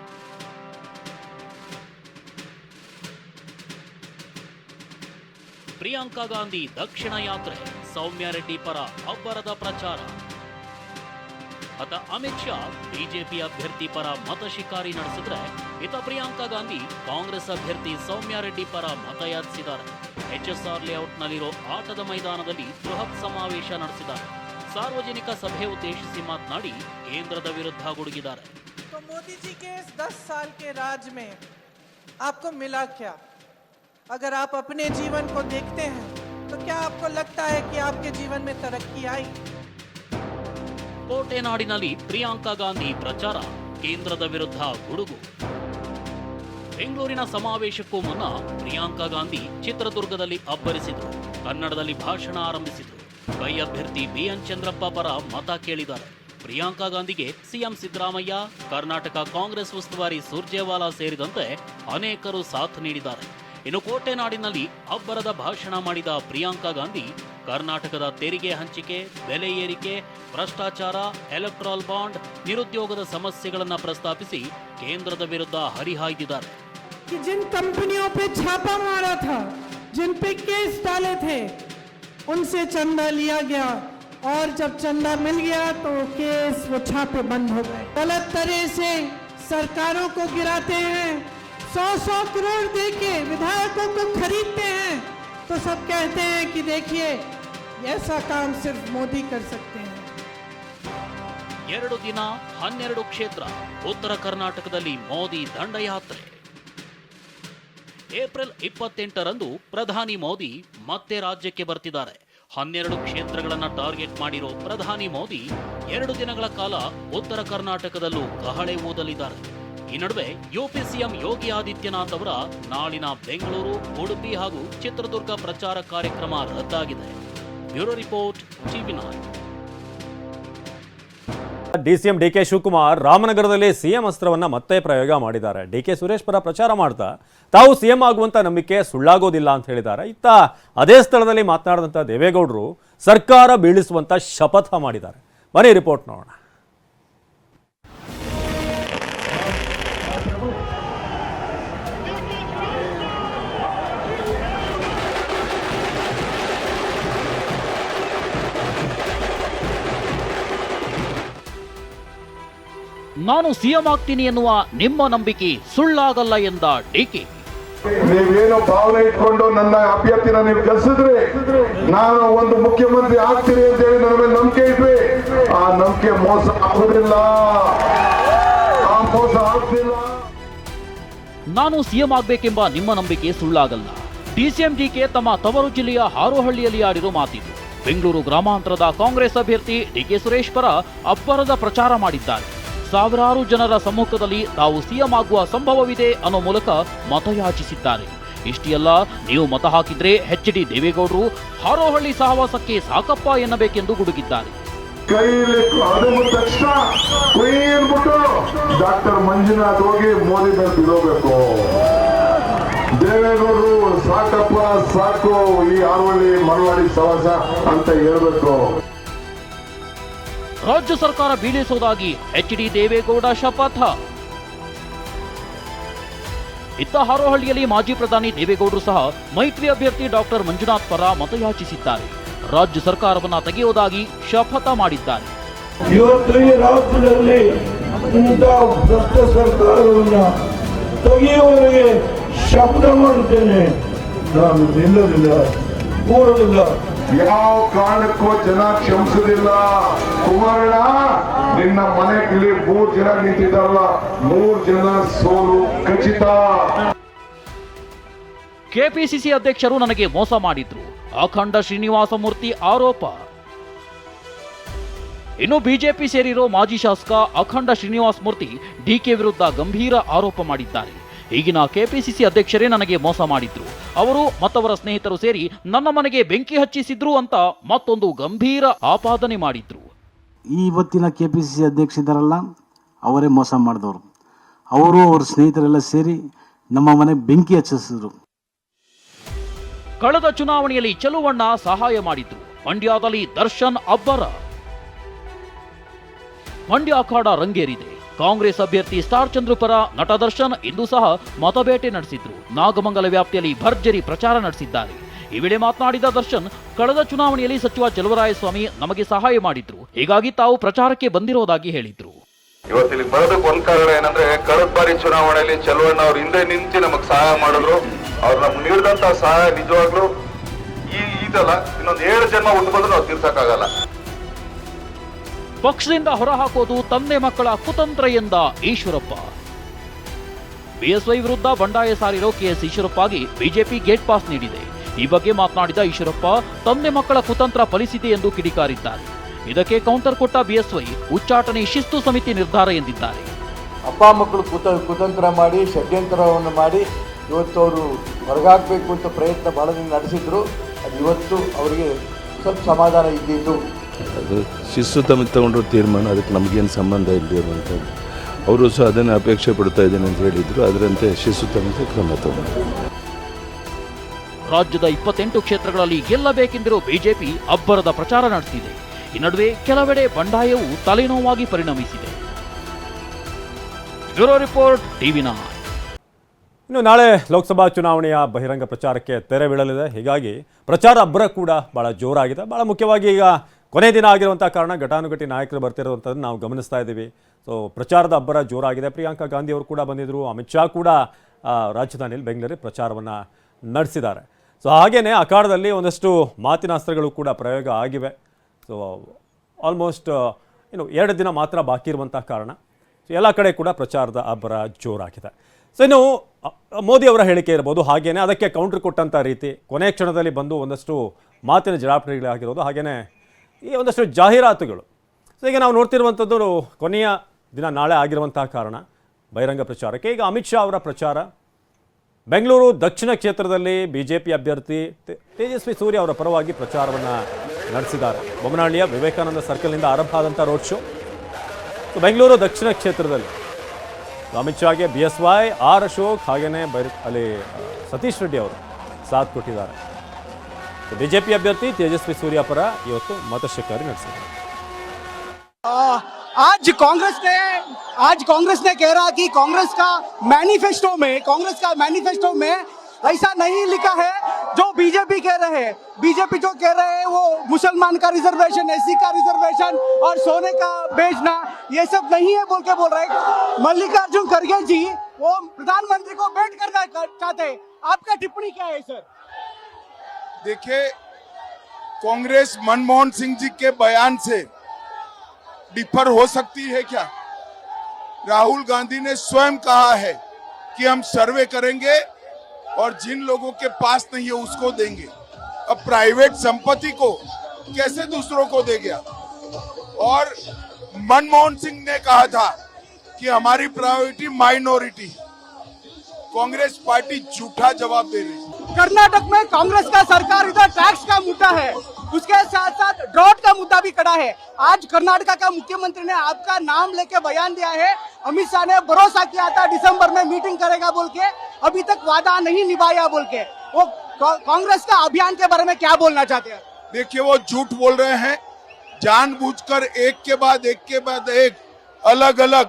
ಪ್ರಿಯಾಂಕಾ ಗಾಂಧಿ ದಕ್ಷಿಣ ಯಾತ್ರೆ, ಸೌಮ್ಯ ರೆಡ್ಡಿ ಪರ ಅಬ್ಬರದ ಪ್ರಚಾರ. ಅತ ಅಮಿತ್ ಶಾ ಬಿಜೆಪಿ ಅಭ್ಯರ್ಥಿ ಪರ ಮತ ಶಿಕಾರಿ ನಡೆಸಿದ್ರೆ ಇತ ಪ್ರಿಯಾಂಕಾ ಗಾಂಧಿ ಕಾಂಗ್ರೆಸ್ ಅಭ್ಯರ್ಥಿ ಸೌಮ್ಯ ರೆಡ್ಡಿ ಪರ ಮತಯಾಚಿಸಿದ್ದಾರೆ. HSR ಲೇಔಟ್ನಲ್ಲಿರೋ ಆಟದ ಮೈದಾನದಲ್ಲಿ ಬೃಹತ್ ಸಮಾವೇಶ ನಡೆಸಿದ್ದಾರೆ. ಸಾರ್ವಜನಿಕ ಸಭೆ ಉದ್ದೇಶಿಸಿ ಮಾತನಾಡಿ ಕೇಂದ್ರದ ವಿರುದ್ಧ ಗುಡುಗಿದ್ದಾರೆ. तो मोदी जी के इस 10 साल के राज में आपको मिला क्या? अगर आप अपने जीवन को देखते हैं तो क्या आपको लगता है कि आपके जीवन में तरक्की आई? ಕೋಟೆನಾಡಿನಲ್ಲಿ ಪ್ರಿಯಾಂಕಾ ಗಾಂಧಿ ಪ್ರಚಾರ, ಕೇಂದ್ರದ ವಿರುದ್ಧ ಗುಡುಗು. ಬೆಂಗಳೂರಿನ ಸಮಾವೇಶಕ್ಕೂ ಮುನ್ನ ಪ್ರಿಯಾಂಕಾ ಗಾಂಧಿ ಚಿತ್ರದುರ್ಗದಲ್ಲಿ ಅಬ್ಬರಿಸಿದ್ರು. ಕನ್ನಡದಲ್ಲಿ ಭಾಷಣ ಆರಂಭಿಸಿದ್ರು. ಕೈ ಅಭ್ಯರ್ಥಿ BN ಚಂದ್ರಪ್ಪ ಪರ ಮತ ಕೇಳಿದ್ದಾರೆ. ಪ್ರಿಯಾಂಕಾ ಗಾಂಧಿಗೆ ಸಿಎಂ ಸಿದ್ದರಾಮಯ್ಯ, ಕರ್ನಾಟಕ ಕಾಂಗ್ರೆಸ್ ಉಸ್ತುವಾರಿ ಸುರ್ಜೇವಾಲಾ ಸೇರಿದಂತೆ ಅನೇಕರು ಸಾಥ್ ನೀಡಿದ್ದಾರೆ. ಇನ್ನು ಕೋಟೆನಾಡಿನಲ್ಲಿ ಅಬ್ಬರದ ಭಾಷಣ ಮಾಡಿದ ಪ್ರಿಯಾಂಕಾ ಗಾಂಧಿ ಕರ್ನಾಟಕದ ತೆರಿಗೆ ಹಂಚಿಕೆ, ಬೆಲೆ ಏರಿಕೆ, ಭ್ರಷ್ಟಾಚಾರ, ಎಲೆಕ್ಟ್ರಾಲ್ ಬಾಂಡ್, ನಿರುದ್ಯೋಗದ ಸಮಸ್ಯೆಗಳನ್ನು ಪ್ರಸ್ತಾಪಿಸಿ ಕೇಂದ್ರದ ವಿರುದ್ಧ ಹರಿಹಾಯ್ದಿದ್ದಾರೆ. जिन कंपनियों पे छापा मारा था, जिन पे केस डाले थे, उनसे चंदा लिया गया और जब चंदा मिल गया तो केस वो छापे बंद हो गए. गलत तरह से सरकारों को गिराते हैं, 100-100 करोड़ देके विधायकों को खरीदते हैं, तो सब कहते हैं कि देखिए ऐसा काम सिर्फ मोदी कर सकते हैं. 2 ದಿನ 12 ಕ್ಷೇತ್ರ ಉತ್ತರ ಕರ್ನಾಟಕದಲ್ಲಿ ಮೋದಿ ದಂಡಯಾತ್ರೆ. ಏಪ್ರಿಲ್ 28ರಂದು ಪ್ರಧಾನಿ ಮೋದಿ ಮತ್ತೆ ರಾಜ್ಯಕ್ಕೆ ಬರ್ತಿದ್ದಾರೆ. 12 ಕ್ಷೇತ್ರಗಳನ್ನು ಟಾರ್ಗೆಟ್ ಮಾಡಿರೋ ಪ್ರಧಾನಿ ಮೋದಿ 2 ದಿನಗಳ ಕಾಲ ಉತ್ತರ ಕರ್ನಾಟಕದಲ್ಲೂ ಕಹಳೆ ಊದಲಿದ್ದಾರೆ. ಈ ನಡುವೆ ಯುಪಿ ಸಿಎಂ ಯೋಗಿ ಆದಿತ್ಯನಾಥ್ ಅವರ ನಾಳಿನ ಬೆಂಗಳೂರು, ಉಡುಪಿ ಹಾಗೂ ಚಿತ್ರದುರ್ಗ ಪ್ರಚಾರ ಕಾರ್ಯಕ್ರಮ ರದ್ದಾಗಿದೆ. Bureau report, TV9. DCM DK Shivakumar ರಾಮನಗರದಲ್ಲಿ ಸಿಎಂ ಅಸ್ತ್ರವನ್ನ ಮತ್ತೆ ಪ್ರಯೋಗ ಮಾಡಿದ್ದಾರೆ. DK ಸುರೇಶ್ ಪರ ಪ್ರಚಾರ ಮಾಡ್ತಾ ತಾವು ಸಿಎಂ ಆಗುವಂತ ನಂಬಿಕೆ ಸುಳ್ಳಾಗೋದಿಲ್ಲ ಅಂತ ಹೇಳಿದ್ದಾರೆ. ಇತ್ತ ಅದೇ ಸ್ಥಳದಲ್ಲಿ ಮಾತನಾಡಿದಂಥ ದೇವೇಗೌಡರು ಸರ್ಕಾರ ಬೀಳಿಸುವಂತ ಶಪಥ ಮಾಡಿದ್ದಾರೆ. ಬನ್ನಿ ರಿಪೋರ್ಟ್ ನೋಡೋಣ. ನಾನು ಸಿಎಂ ಆಗ್ತೀನಿ ಎನ್ನುವ ನಿಮ್ಮ ನಂಬಿಕೆ ಸುಳ್ಳಾಗಲ್ಲ ಎಂದ DK. ನೀವೇನೋ ಭಾವನೆ ಇಟ್ಕೊಂಡು ನನ್ನ ಅಭ್ಯರ್ಥಿನ ನೀವು ಗೆಲ್ಸಿದ್ರೆ ನಾನು ಒಂದು ಮುಖ್ಯಮಂತ್ರಿ ಆಗ್ತೀನಿ ಅಂತ ಹೇಳಿ ನನ್ನ ಮೇಲೆ ನಂಬಿಕೆ ಇಟ್ವಿ. ಆ ನಂಬಿಕೆ ಮೋಸ ಆಗುದಿಲ್ಲ, ಆ ಮೋಸ ಆಗ್ತಿಲ್ಲ. ನಾನು ಸಿಎಂ ಆಗ್ಬೇಕೆಂಬ ನಿಮ್ಮ ನಂಬಿಕೆ ಸುಳ್ಳಾಗಲ್ಲ. DCM DK ತಮ್ಮ ತವರು ಜಿಲ್ಲೆಯ ಹಾರೋಹಳ್ಳಿಯಲ್ಲಿ ಆಡಿರೋ ಮಾತಿದು. ಬೆಂಗಳೂರು ಗ್ರಾಮಾಂತರದ ಕಾಂಗ್ರೆಸ್ ಅಭ್ಯರ್ಥಿ DK ಸುರೇಶ್ ಪರ ಅಬ್ಬರದ ಪ್ರಚಾರ ಮಾಡಿದ್ದಾರೆ. ಸಾವಿರಾರು ಜನರ ಸಮ್ಮುಖದಲ್ಲಿ ತಾವು ಸಿಎಂ ಆಗುವ ಸಂಭವವಿದೆ ಅನ್ನೋ ಮೂಲಕ ಮತಯಾಚಿಸಿದ್ದಾರೆ. ಇಷ್ಟೇ ಅಲ್ಲ, ನೀವು ಮತ ಹಾಕಿದ್ರೆ HD ದೇವೇಗೌಡರು ಹಾರೋಹಳ್ಳಿ ಸಹವಾಸಕ್ಕೆ ಸಾಕಪ್ಪ ಎನ್ನಬೇಕೆಂದು ಗುಡುಗಿದ್ದಾರೆ. ಕೈಯಲ್ಲಿ ತಕ್ಷಣ ಡಾಕ್ಟರ್ ಮಂಜುನಾಥ್ ಹೋಗಿ ಮೋದಿ ಮೇಲೆ ಬಿಡೋಬೇಕು. ದೇವೇಗೌಡರು ಸಾಕಪ್ಪ ಸಾಕು ಈ ಹಾರೋಹಳ್ಳಿ ಮರವಾಡಿ ಸಹವಾಸ ಅಂತ ಹೇಳ್ಬೇಕು. ರಾಜ್ಯ ಸರ್ಕಾರ ಬೀಳಿಸುವುದಾಗಿ HD ದೇವೇಗೌಡ ಶಪಥ. ಇತ್ತ ಹಾರೋಹಳ್ಳಿಯಲ್ಲಿ ಮಾಜಿ ಪ್ರಧಾನಿ ದೇವೇಗೌಡರು ಸಹ ಮೈತ್ರಿ ಅಭ್ಯರ್ಥಿ ಡಾಕ್ಟರ್ ಮಂಜುನಾಥ್ ಪರ ಮತಯಾಚಿಸಿದ್ದಾರೆ. ರಾಜ್ಯ ಸರ್ಕಾರವನ್ನ ತೆಗೆಯುವುದಾಗಿ ಶಪಥ ಮಾಡಿದ್ದಾರೆ. ಇವತ್ತು ಈ ರಾಜ್ಯದಲ್ಲಿ ಭ್ರಷ್ಟ ಸರ್ಕಾರವನ್ನ ತೆಗೆಯುವವರೆಗೆ ಶಬ್ದ ಮಾಡುತ್ತೇನೆ. ನಾನು ನಿಲ್ಲೋದಿಲ್ಲ, ಕೂರೋದಿಲ್ಲ. ಯಾವ ಕಾರಣಕ್ಕೂ ಜನ ಕ್ಷಮಿಸುದಿಲ್ಲ. ಕುಮಾರಣ್ಣ, ನಿನ್ನ ಮನೆಯಲ್ಲಿ 3 ಜನ ನಿಂತಿದ್ದಾರಲ್ಲ, 3 ಜನ ಸೋಲು ಖಚಿತ. ಕೆಪಿಸಿಸಿ ಅಧ್ಯಕ್ಷರು ನನಗೆ ಮೋಸ ಮಾಡಿದ್ರು, ಅಖಂಡ ಶ್ರೀನಿವಾಸ ಮೂರ್ತಿ ಆರೋಪ. ಇನ್ನು ಬಿಜೆಪಿ ಸೇರಿರೋ ಮಾಜಿ ಶಾಸಕ ಅಖಂಡ ಶ್ರೀನಿವಾಸ ಮೂರ್ತಿ DK ವಿರುದ್ಧ ಗಂಭೀರ ಆರೋಪ ಮಾಡಿದ್ದಾರೆ. ಈಗಿನ ಕೆಪಿಸಿಸಿ ಅಧ್ಯಕ್ಷರೇ ನನಗೆ ಮೋಸ ಮಾಡಿದ್ರು, ಅವರು ಮತ್ತವರ ಸ್ನೇಹಿತರು ಸೇರಿ ನನ್ನ ಮನೆಗೆ ಬೆಂಕಿ ಹಚ್ಚಿಸಿದ್ರು ಅಂತ ಮತ್ತೊಂದು ಗಂಭೀರ ಆಪಾದನೆ ಮಾಡಿದ್ರು. ಇವತ್ತಿನ ಕೆಪಿಸಿಸಿ ಅಧ್ಯಕ್ಷರಿದ್ದಾರಲ್ಲ, ಅವರೇ ಮೋಸ ಮಾಡಿದವರು. ಅವರು ಅವ್ರ ಸ್ನೇಹಿತರೆಲ್ಲ ಸೇರಿ ನಮ್ಮ ಮನೆ ಬೆಂಕಿ ಹಚ್ಚಿಸಿದ್ರು. ಕಳೆದ ಚುನಾವಣೆಯಲ್ಲಿ ಚೆಲುವಣ್ಣ ಸಹಾಯ ಮಾಡಿದ್ರು. ಮಂಡ್ಯದಲ್ಲಿ ದರ್ಶನ್ ಅಬ್ಬರ. ಮಂಡ್ಯ ಅಖಾಡ ರಂಗೇರಿದೆ. ಕಾಂಗ್ರೆಸ್ ಅಭ್ಯರ್ಥಿ ಸ್ಟಾರ್ ಚಂದ್ರು ಪರ ನಟ ದರ್ಶನ್ ಇಂದು ಸಹ ಮತಬೇಟೆ ನಡೆಸಿದ್ರು. ನಾಗಮಂಗಲ ವ್ಯಾಪ್ತಿಯಲ್ಲಿ ಭರ್ಜರಿ ಪ್ರಚಾರ ನಡೆಸಿದ್ದಾರೆ. ಈ ವೇಳೆ ಮಾತನಾಡಿದ ದರ್ಶನ್, ಕಳೆದ ಚುನಾವಣೆಯಲ್ಲಿ ಸಚಿವ ಚಲುವರಾಯಸ್ವಾಮಿ ನಮಗೆ ಸಹಾಯ ಮಾಡಿದ್ರು, ಹೀಗಾಗಿ ತಾವು ಪ್ರಚಾರಕ್ಕೆ ಬಂದಿರೋದಾಗಿ ಹೇಳಿದ್ರು. ಇವತ್ತಿಲ್ಲಿ ಬರೋದಕ್ಕೆ ಒಂದ್ ಕಾರಣ ಏನಂದ್ರೆ, ಕಳೆದ ಬಾರಿ ಚುನಾವಣೆಯಲ್ಲಿ ಚಲುವಣ್ಣ ಅವ್ರು ಹಿಂದೆ ನಿಂತು ನಮಗ್ ಸಹಾಯ ಮಾಡಿದ್ರು. ಅವ್ರು ನಮ್ಗೆ ನೀಡಿದಂತ ಸಹಾಯ ನಿಜವಾಗ್ಲೂ ಇದಲ್ಲ, ಇನ್ನೊಂದು 7 ಜನ್ಮ ಹುಟ್ಟುಬಂದ್ರು ನಾವು ತೀರ್ಸಕ್ಕಾಗಲ್ಲ. ಪಕ್ಷದಿಂದ ಹೊರಹಾಕೋದು ತಂದೆ ಮಕ್ಕಳ ಕುತಂತ್ರ ಎಂದ ಈಶ್ವರಪ್ಪ. ಬಿಎಸ್ವೈ ವಿರುದ್ಧ ಬಂಡಾಯ ಸಾರಿರೋ ಕೆಎಸ್ ಈಶ್ವರಪ್ಪಗೆ ಬಿಜೆಪಿ ಗೇಟ್ ಪಾಸ್ ನೀಡಿದೆ. ಈ ಬಗ್ಗೆ ಮಾತನಾಡಿದ ಈಶ್ವರಪ್ಪ, ತಂದೆ ಮಕ್ಕಳ ಕುತಂತ್ರ ಫಲಿಸಿದೆ ಎಂದು ಕಿಡಿಕಾರಿದ್ದಾರೆ. ಇದಕ್ಕೆ ಕೌಂಟರ್ ಕೊಟ್ಟ ಬಿಎಸ್ವೈ, ಉಚ್ಚಾಟನೆ ಶಿಸ್ತು ಸಮಿತಿ ನಿರ್ಧಾರ ಎಂದಿದ್ದಾರೆ. ಅಪ್ಪ ಮಕ್ಕಳು ಕುತಂತ್ರ ಮಾಡಿ ಷಡ್ಯಂತ್ರವನ್ನು ಮಾಡಿ ಇವತ್ತು ಅವರು ಹೊರಗಾಗಬೇಕು ಅಂತ ಪ್ರಯತ್ನ ಬಹಳ ದಿನ ನಡೆಸಿದ್ರು. ಅದು ಇವತ್ತು ಅವರಿಗೆ ಸ್ವಲ್ಪ ಸಮಾಧಾನ ಇದ್ದಿದ್ದು. ಅದು ಶಿಸ್ತು ತಗೊಂಡ್ರು ತೀರ್ಮಾನ, ಅದಕ್ಕೆ ನಮಗೇನು ಸಂಬಂಧ ಇಲ್ಲಿರುವಂಥದ್ದು. ಅವರು ಸಹ ಅದನ್ನು ಅಪೇಕ್ಷೆ ಪಡ್ತಾ ಇದ್ದೇನೆ ಅಂತ ಹೇಳಿದರು. ಅದರಂತೆ ಶಿಸ್ತು ತಗೊಂಡು ಕ್ರಮ ತಗೊಂಡು ರಾಜ್ಯದ 28 ಕ್ಷೇತ್ರಗಳಲ್ಲಿ ಗೆಲ್ಲಬೇಕೆಂದಿರೋ ಬಿಜೆಪಿ ಅಬ್ಬರದ ಪ್ರಚಾರ ನಡೆಸಿದೆ. ಈ ನಡುವೆ ಕೆಲವೆಡೆ ಬಂಡಾಯವು ತಲೆನೋವಾಗಿ ಪರಿಣಮಿಸಿದೆ. Bureau report, TV nine. ಇನ್ನು ನಾಳೆ ಲೋಕಸಭಾ ಚುನಾವಣೆಯ ಬಹಿರಂಗ ಪ್ರಚಾರಕ್ಕೆ ತೆರೆ ಬೀಳಲಿದೆ. ಹೀಗಾಗಿ ಪ್ರಚಾರ ಅಬ್ಬರ ಕೂಡ ಭಾಳ ಜೋರಾಗಿದೆ. ಭಾಳ ಮುಖ್ಯವಾಗಿ ಈಗ ಕೊನೆ ದಿನ ಆಗಿರುವಂಥ ಕಾರಣ ಘಟಾನುಘಟಿ ನಾಯಕರು ಬರ್ತಿರುವಂಥದ್ದು ನಾವು ಗಮನಿಸ್ತಾ ಇದ್ದೀವಿ. ಸೊ ಪ್ರಚಾರದ ಅಬ್ಬರ ಜೋರಾಗಿದೆ. ಪ್ರಿಯಾಂಕಾ ಗಾಂಧಿ ಅವರು ಕೂಡ ಬಂದಿದ್ದರು. ಅಮಿತ್ ಶಾ ಕೂಡ ರಾಜಧಾನಿಯಲ್ಲಿ ಬೆಂಗಳೂರಲ್ಲಿ ಪ್ರಚಾರವನ್ನು ನಡೆಸಿದ್ದಾರೆ. ಸೊ ಹಾಗೆಯೇ ಅಖಾಡದಲ್ಲಿ ಒಂದಷ್ಟು ಮಾತಿನ ಅಸ್ತ್ರಗಳು ಕೂಡ ಪ್ರಯೋಗ ಆಗಿವೆ. ಸೊ ಆಲ್ಮೋಸ್ಟ್ 2 ದಿನ ಮಾತ್ರ ಬಾಕಿ ಇರುವಂಥ ಕಾರಣ ಎಲ್ಲ ಕಡೆ ಕೂಡ ಪ್ರಚಾರದ ಅಬ್ಬರ ಜೋರಾಗಿದೆ. ಸೊ ಇನ್ನು ಮೋದಿ ಅವರ ಹೇಳಿಕೆ ಇರ್ಬೋದು, ಹಾಗೆಯೇ ಅದಕ್ಕೆ ಕೌಂಟರ್ ಕೊಟ್ಟಂಥ ರೀತಿ ಕೊನೆ ಕ್ಷಣದಲ್ಲಿ ಬಂದು ಒಂದಷ್ಟು ಮಾತಿನ ಜಡಾಪಟಿಗಳಾಗಿರೋದು, ಹಾಗೆಯೇ ಈ ಒಂದಷ್ಟು ಜಾಹೀರಾತುಗಳು. ಸೊ ಈಗ ನಾವು ನೋಡ್ತಿರುವಂಥದ್ದು ಕೊನೆಯ ದಿನ ನಾಳೆ ಆಗಿರುವಂಥ ಕಾರಣ ಬಹಿರಂಗ ಪ್ರಚಾರಕ್ಕೆ ಈಗ ಅಮಿತ್ ಶಾ ಅವರ ಪ್ರಚಾರ. ಬೆಂಗಳೂರು ದಕ್ಷಿಣ ಕ್ಷೇತ್ರದಲ್ಲಿ ಬಿಜೆಪಿ ಅಭ್ಯರ್ಥಿ ತೇಜಸ್ವಿ ಸೂರ್ಯ ಅವರ ಪರವಾಗಿ ಪ್ರಚಾರವನ್ನು ನಡೆಸಿದ್ದಾರೆ. ಬೊಮ್ಮನಹಳ್ಳಿಯ ವಿವೇಕಾನಂದ ಸರ್ಕಲ್ನಿಂದ ಆರಂಭ ಆದಂಥ ರೋಡ್ ಶೋ. ಬೆಂಗಳೂರು ದಕ್ಷಿಣ ಕ್ಷೇತ್ರದಲ್ಲಿ ಅಮಿತ್ ಶಾಗೆ ಬಿಎಸ್ವೈ, ಆರ್ ಅಶೋಕ್ ಹಾಗೆಯೇ ಅಲ್ಲಿ ಸತೀಶ್ ರೆಡ್ಡಿ ಅವರು ಸಾಥ್ ಕೊಟ್ಟಿದ್ದಾರೆ. ಬಿಜೆಪಿ ಅಭ್ಯರ್ಥಿ ತೇಜಸ್ವಿ ಸೂರ್ಯ ಪರ ಇವತ್ತು ಮತಶಿಕಾರಿ ನಡೆಸಿದ್ದಾರೆ. आज कांग्रेस ने कह रहा कि कांग्रेस का मैनिफेस्टो में ऐसा नहीं लिखा है जो बीजेपी कह रहे हैं. बीजेपी जो कह रहे हैं वो मुसलमान का रिजर्वेशन, एससी का रिजर्वेशन और सोने का बेचना ये सब नहीं है बोल रहे हैं. मल्लिकार्जुन खड़गे जी वो प्रधानमंत्री को भेंट करना चाहते हैं. आपका टिप्पणी क्या है सर? देखिए, कांग्रेस मनमोहन सिंह जी के बयान से डिफर हो सकती है क्या? राहुल गांधी ने स्वयं कहा है कि हम सर्वे करेंगे और जिन लोगों के पास नहीं है उसको देंगे. अब प्राइवेट संपत्ति को कैसे दूसरों को दे गया? और मनमोहन सिंह ने कहा था कि हमारी प्रायोरिटी माइनॉरिटी. कांग्रेस पार्टी झूठा जवाब दे रही है. कर्नाटक में कांग्रेस का सरकार इधर टैक्स का मुद्दा है, उसके साथ साथ ड्रॉट का मुद्दा भी खड़ा है. आज कर्नाटक का मुख्यमंत्री ने आपका नाम लेके बयान दिया है. अमित शाह ने भरोसा किया था दिसंबर में मीटिंग करेगा बोल के, अभी तक वादा नहीं निभाया बोल के. वो कांग्रेस का अभियान के बारे में क्या बोलना चाहते हैं? देखिए, वो झूठ बोल रहे हैं. जानबूझकर एक के बाद एक अलग अलग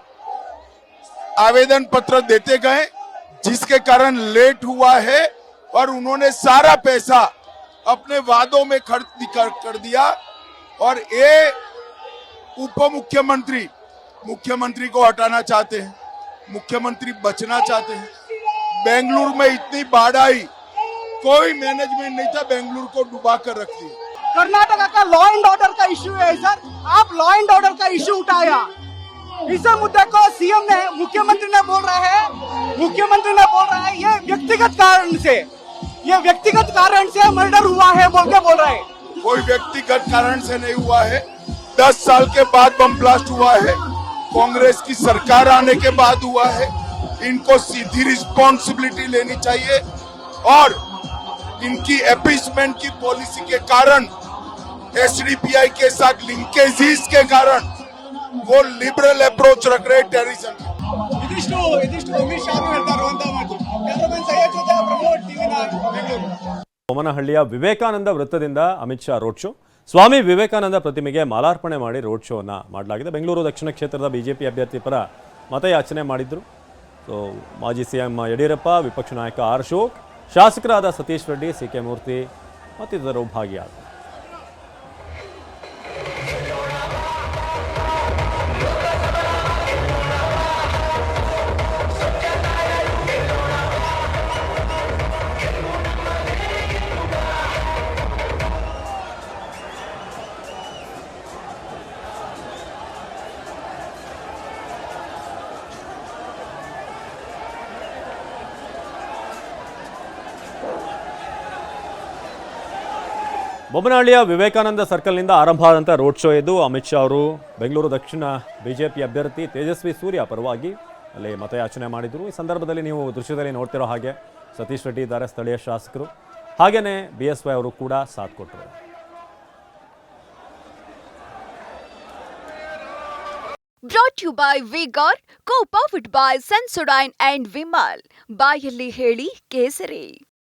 आवेदन पत्र देते गए, जिसके कारण लेट हुआ है. और उन्होंने सारा पैसा अपने वादों में खर्च कर दिया. और ये उप मुख्यमंत्री को हटाना चाहते हैं. मुख्यमंत्री बचना चाहते हैं. बेंगलुरु में इतनी बाढ़ आई, कोई मैनेजमेंट नहीं था, बेंगलुरु को डुबा कर रख दिया. कर्नाटक का लॉ एंड ऑर्डर का इश्यू है सर. आप लॉ एंड ऑर्डर का इश्यू उठाया, इस मुद्दे को सीएम ने मुख्यमंत्री ने बोल रहे हैं ये व्यक्तिगत कारण से मर्डर हुआ है बोल रहे हैं. कोई व्यक्तिगत कारण से नहीं हुआ है. 10 साल के बाद बम ब्लास्ट हुआ है. कांग्रेस की सरकार आने के बाद हुआ है. इनको सीधी रिस्पॉन्सिबिलिटी लेनी चाहिए. और इनकी अपीसमेंट की पॉलिसी के कारण, एसडीपीआई के साथ लिंकेजेस के कारण वो लिबरल अप्रोच रख रहे टेररिज्म. ಇದಿಷ್ಟು ಅಮಿತ್ ಶಾ ಹೇಳ್ತಾ ಇರುವಂತ ಮಾತು. ಕ್ಯಾಮರಾಮನ್ ಸೈಯದ್ ಜೊತೆ ಪ್ರಮೋದ್, ಟಿವಿ9 ಬೆಂಗಳೂರು. ಬೊಮ್ಮನಹಳ್ಳಿಯ ವಿವೇಕಾನಂದ ವೃತ್ತದಿಂದ ಅಮಿತ್ ಶಾ ರೋಡ್ ಶೋ. ಸ್ವಾಮಿ ವಿವೇಕಾನಂದ ಪ್ರತಿಮೆಗೆ ಮಾಲಾರ್ಪಣೆ ಮಾಡಿ ರೋಡ್ ಶೋವನ್ನು ಮಾಡಲಾಗಿದೆ. ಬೆಂಗಳೂರು ದಕ್ಷಿಣ ಕ್ಷೇತ್ರದ ಬಿಜೆಪಿ ಅಭ್ಯರ್ಥಿ ಪರ ಮತಯಾಚನೆ ಮಾಡಿದ್ರು. ಸೊ ಮಾಜಿ ಸಿಎಂ ಯಡಿಯೂರಪ್ಪ, ವಿಪಕ್ಷ ನಾಯಕ ಆರ್ ಅಶೋಕ್, ಶಾಸಕರಾದ ಸತೀಶ್ ರೆಡ್ಡಿ, ಸಿ ಕೆ ಮೂರ್ತಿ, ಮತ್ತಿತರರು ಭಾಗಿಯಾದರು. ಬೊಮ್ಮನಹಳ್ಳಿಯ ವಿವೇಕಾನಂದ ಸರ್ಕಲ್ನಿಂದ ಆರಂಭ ಆದಂಥ ರೋಡ್ ಶೋ ಇದು. ಅಮಿತ್ ಶಾ ಅವರು ಬೆಂಗಳೂರು ದಕ್ಷಿಣ ಬಿಜೆಪಿ ಅಭ್ಯರ್ಥಿ ತೇಜಸ್ವಿ ಸೂರ್ಯ ಪರವಾಗಿ ಅಲ್ಲಿ ಮತಯಾಚನೆ ಮಾಡಿದರು. ಈ ಸಂದರ್ಭದಲ್ಲಿ ನೀವು ದೃಶ್ಯದಲ್ಲಿ ನೋಡ್ತಿರೋ ಹಾಗೆ ಸತೀಶ್ ರೆಡ್ಡಿ ಇದ್ದಾರೆ, ಸ್ಥಳೀಯ ಶಾಸಕರು, ಹಾಗೆಯೇ BSY ಅವರು ಕೂಡ ಸಾಥ್ ಕೊಟ್ಟರು. Brought to you by Vigor, co-powered by Sensodyne and Vimal. ಬಾಯಲ್ಲಿ ಹೇಳಿ ಕೇಸರಿ.